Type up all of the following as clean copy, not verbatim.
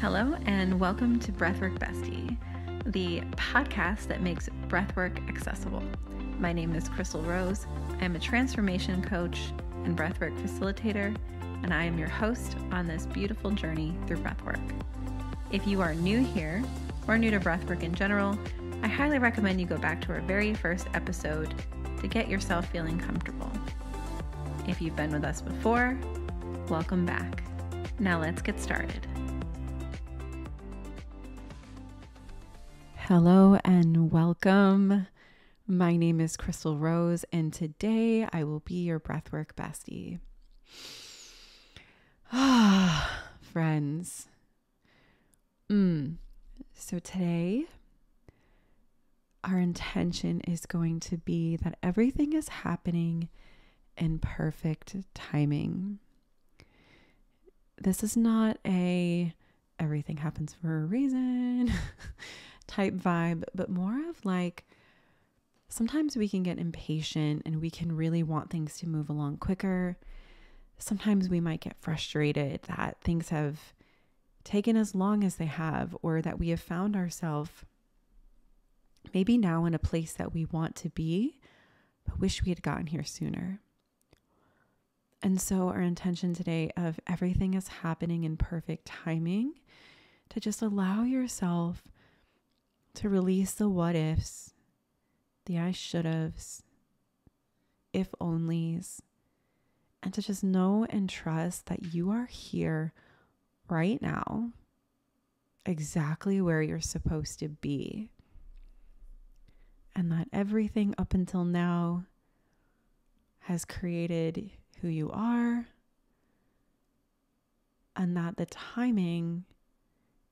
Hello and welcome to Breathwork Bestie, the podcast that makes breathwork accessible. My name is Chrystal Rose. I am a transformation coach and breathwork facilitator, and I am your host on this beautiful journey through breathwork. If you are new here or new to breathwork in general, I highly recommend you go back to our very first episode to get yourself feeling comfortable. If you've been with us before, welcome back. Now let's get started. Hello and welcome. My name is Chrystal Rose, and today I will be your breathwork bestie. Friends. So today, our intention is going to be that everything is happening in perfect timing. This is not a everything happens for a reason type vibe, but more of like, sometimes we can get impatient and we can really want things to move along quicker. Sometimes we might get frustrated that things have taken as long as they have, or that we have found ourselves maybe now in a place that we want to be, but wish we had gotten here sooner. And so our intention today of everything is happening in perfect timing, to just allow yourself to release the what ifs, the I should haves, if onlys, and to just know and trust that you are here right now, exactly where you're supposed to be. And that everything up until now has created who you are, and that the timing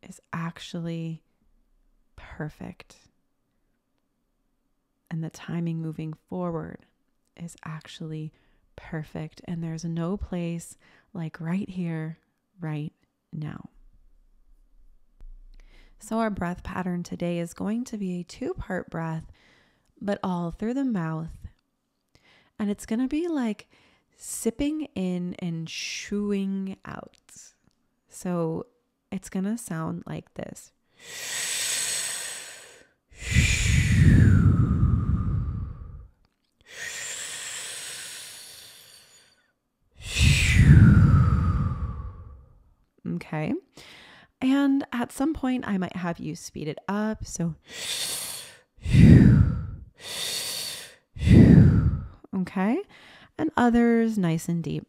is actually perfect. And the timing moving forward is actually perfect. And there's no place like right here, right now. So our breath pattern today is going to be a 2-part breath, but all through the mouth. And it's going to be like sipping in and chewing out. So it's going to sound like this. Okay. And at some point I might have you speed it up. So, okay. And others nice and deep.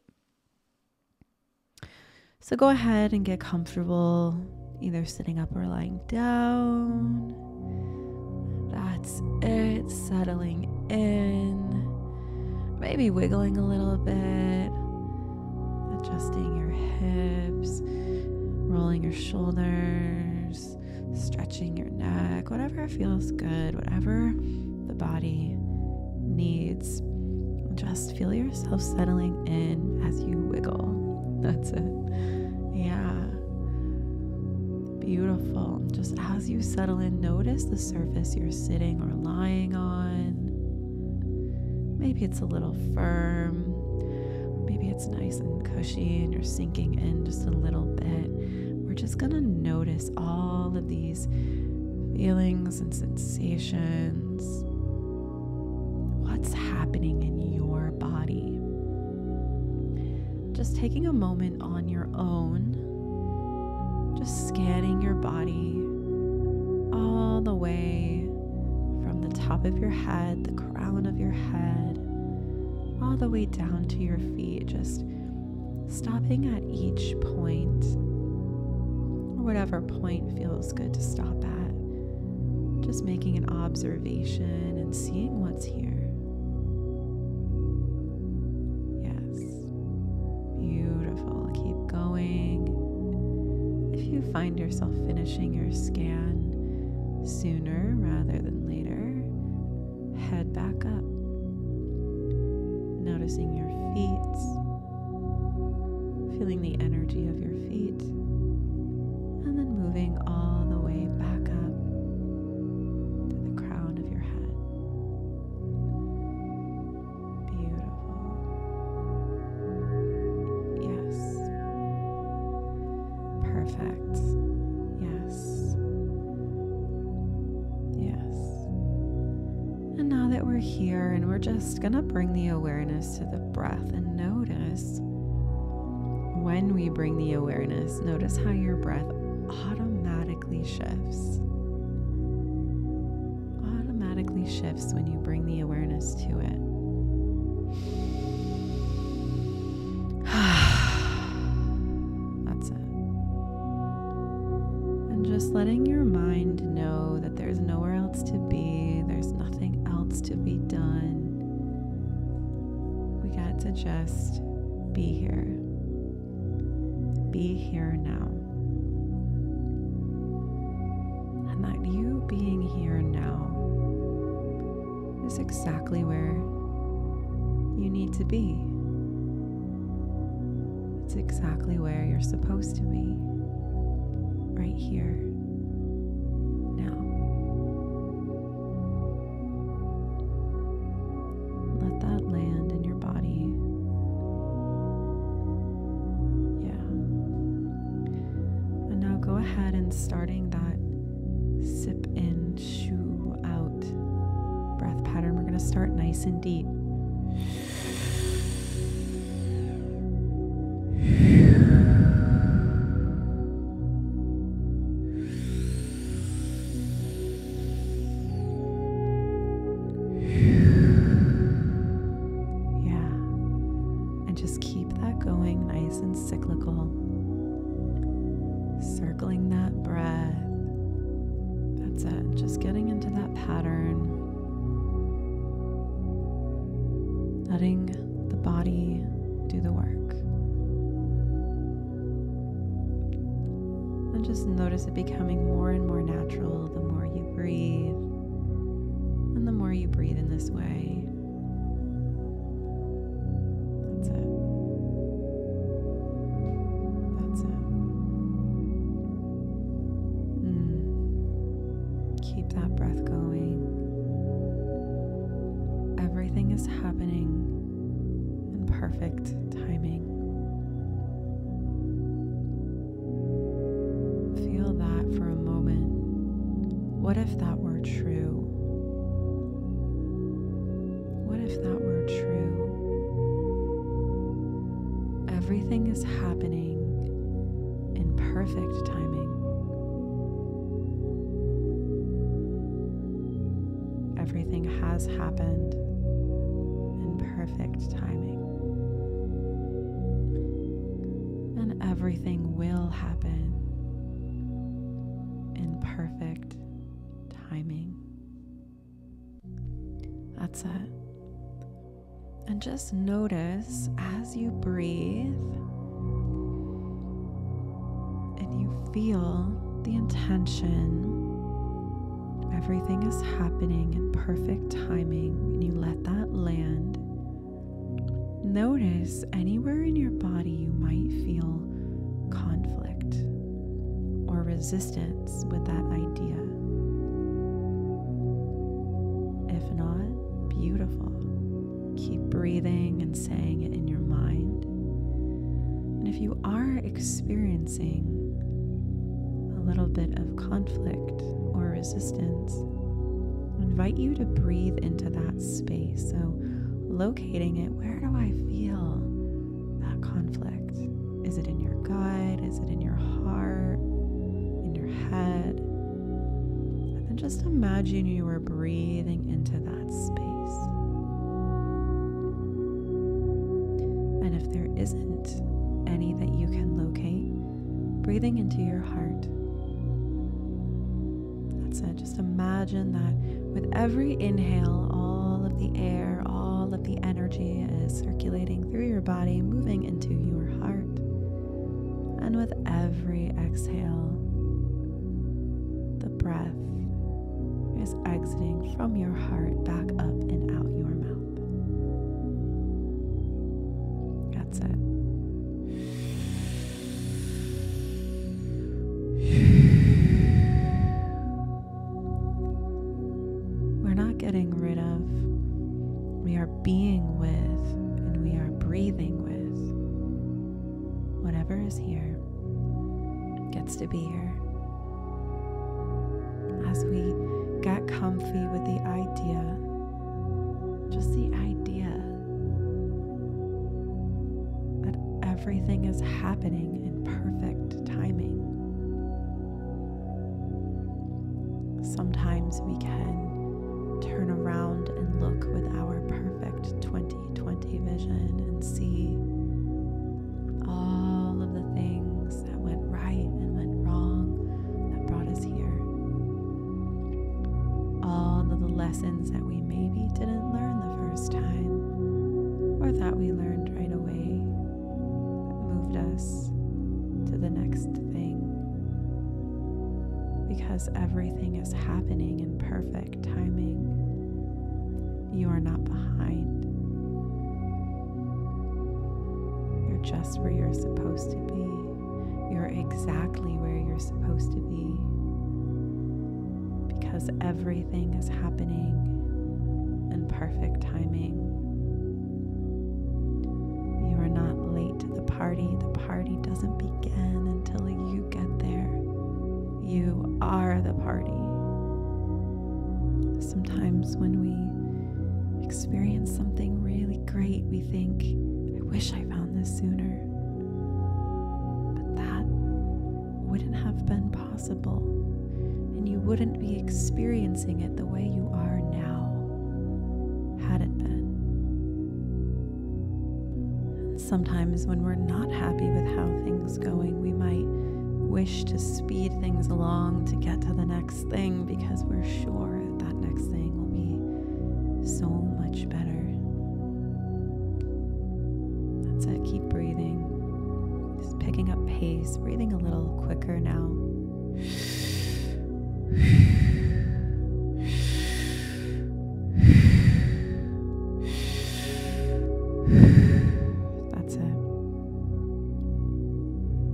So go ahead and get comfortable, either sitting up or lying down. That's it. Settling in. Maybe wiggling a little bit. Adjusting your hips. Rolling your shoulders. Stretching your neck. Whatever feels good. Whatever the body needs. Just feel yourself settling in as you wiggle. That's it. Yeah. Beautiful. Just as you settle in, notice the surface you're sitting or lying on. Maybe it's a little firm. Maybe it's nice and cushy and you're sinking in just a little bit. We're just going to notice all of these feelings and sensations. What's happening in your body? Just taking a moment on your own, just scanning your body all the way from the top of your head, the crown of your head, all the way down to your feet, just stopping at each point, or whatever point feels good to stop at. Just making an observation and seeing what's here. Find yourself finishing your scan sooner rather than later, head back up, noticing your feet, feeling the energy of your feet, and then moving all the way back up to the crown of your head. Beautiful. Yes. Perfect. here, and we're just going to bring the awareness to the breath and notice when we bring the awareness, notice how your breath automatically shifts. Automatically shifts when you bring the awareness to it. That's it. And just letting your mind know that there's nowhere else to be, there's nothing else to be done. We got to just be here. Be here now. And that you being here now is exactly where you need to be. It's exactly where you're supposed to be. Right here. Now. Let that land in your body. Go ahead and starting that sip in, chew out breath pattern. We're going to start nice and deep. Yeah. And just keep that going nice and cyclical. Circling that breath. That's it. Just getting into that pattern. Letting the body do the work. And just notice it becoming more and more natural the more you breathe. And the more you breathe in this way. That's it. That's it. Keep that breath going. Everything is happening in perfect timing. Feel that for a moment. What if that were true? What if that were true? Everything is happening in perfect timing. Everything has happened in perfect timing. And everything will happen in perfect timing. That's it. And just notice as you breathe and you feel the intention. Everything is happening in perfect timing, and you let that land. Notice anywhere in your body you might feel conflict or resistance with that idea. If not, beautiful. Keep breathing and saying it in your mind. And if you are experiencing a little bit of conflict or resistance, I invite you to breathe into that space. So locating it, where do I feel that conflict? Is it in your gut? Is it in your heart? In your head? And then just imagine you are breathing into that space. And if there isn't any that you can locate, breathing into your heart. That's it. Just imagine that with every inhale, all of the air, all of the energy is circulating through your body, moving into your heart. And with every exhale, the breath is exiting from your heart back up and out your mouth. That's it. We're not getting rid of. We are being with, and we are breathing with. Whatever is here gets to be here. As we get comfy with the idea just the idea that everything is happening in perfect timing. Sometimes we can turn around and look with our perfect 2020 vision and see all of the things that went right and went wrong that brought us here. All of the lessons that we maybe didn't learn the first time, or that we learned right away, that moved us to the next thing. Because everything is happening in perfect timing. You are not behind. You're just where you're supposed to be. You're exactly where you're supposed to be. Because everything is happening in perfect timing. You are not late to the party. The party doesn't begin until you get there. You are the party. Sometimes when we experience something really great, we think, I wish I found this sooner. But that wouldn't have been possible. And you wouldn't be experiencing it the way you are now, had it been. And sometimes when we're not happy with how things are going, we might wish to speed things along to get to the next thing because we're sure that next thing will be so much better. That's it. Keep breathing. Just picking up pace, breathing a little quicker now. That's it.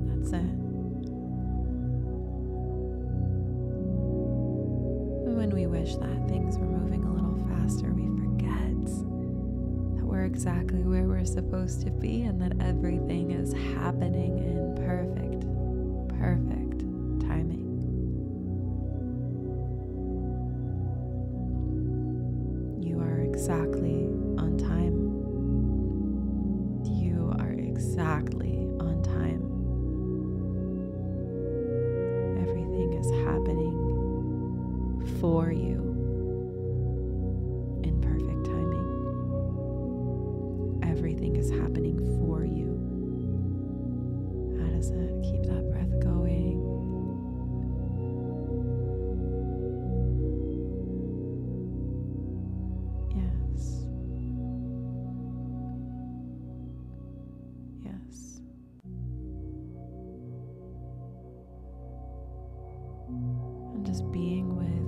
That's it. When we wish that things were moving a little faster, we forget that we're exactly where we're supposed to be and that everything is happening in perfect timing. You are exactly on time. You are exactly on time. Everything is happening for you in perfect timing. Everything is happening for you. That is it. Keep that breath going. Yes. Yes. And just being with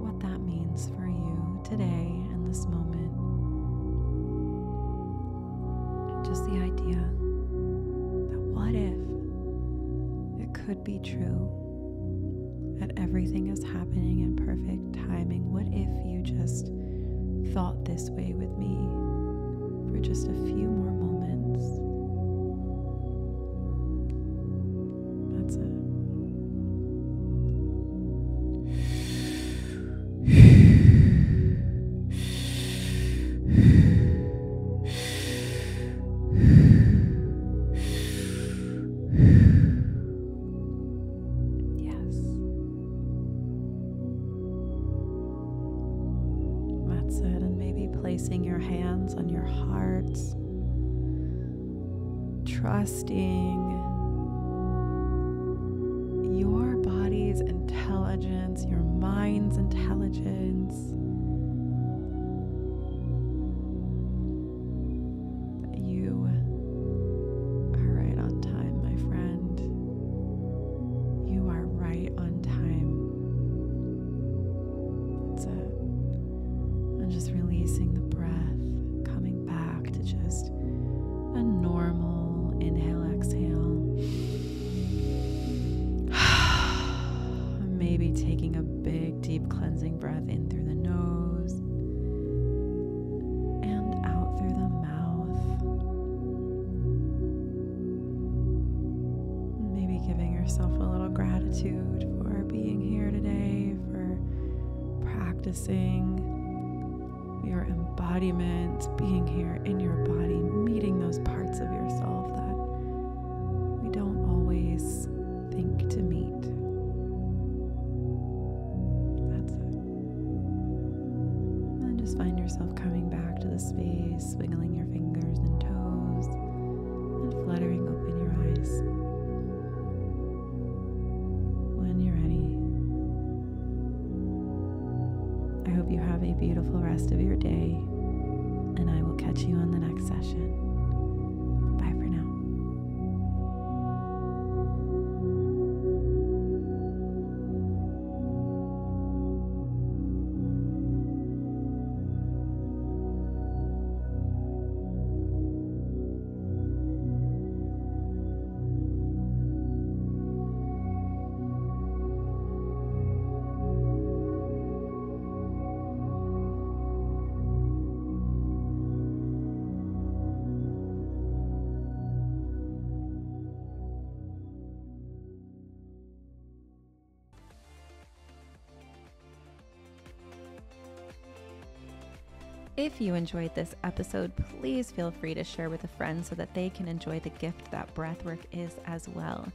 what that means for you today in this moment. Just the idea that what if it could be true that everything is happening in perfect timing? What if you just thought this way with me for just a few more moments? That's it. Placing your hands on your heart, trusting your body's intelligence, your mind's intelligence, that you are right on time, my friend. You are right on time. That's it. And just releasing the breath, coming back to just a normal inhale, exhale. Maybe taking a big, deep cleansing breath in through the nose and out through the mouth. Maybe giving yourself a little gratitude for being here today, for practicing your embodiment, being here in your body, meeting those parts of yourself that we don't always think to meet. That's it. And just find yourself coming back to the space, wiggling your fingers and toes, and fluttering open your eyes. When you're ready, I hope you have a beautiful rest of your day, and I will catch you on the next session. Bye for now. If you enjoyed this episode, please feel free to share with a friend so that they can enjoy the gift that breathwork is as well.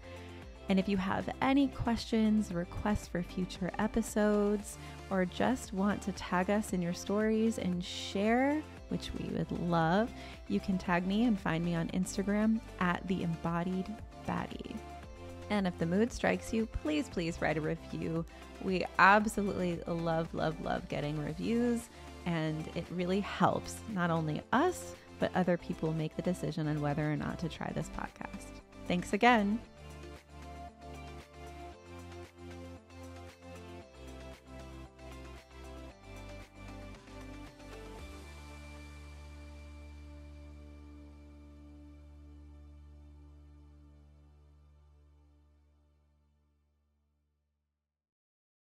And if you have any questions, requests for future episodes, or just want to tag us in your stories and share, which we would love, you can tag me and find me on Instagram at @theembodiedbaddie. And if the mood strikes you, please write a review. We absolutely love getting reviews. And it really helps not only us, but other people make the decision on whether or not to try this podcast. Thanks again.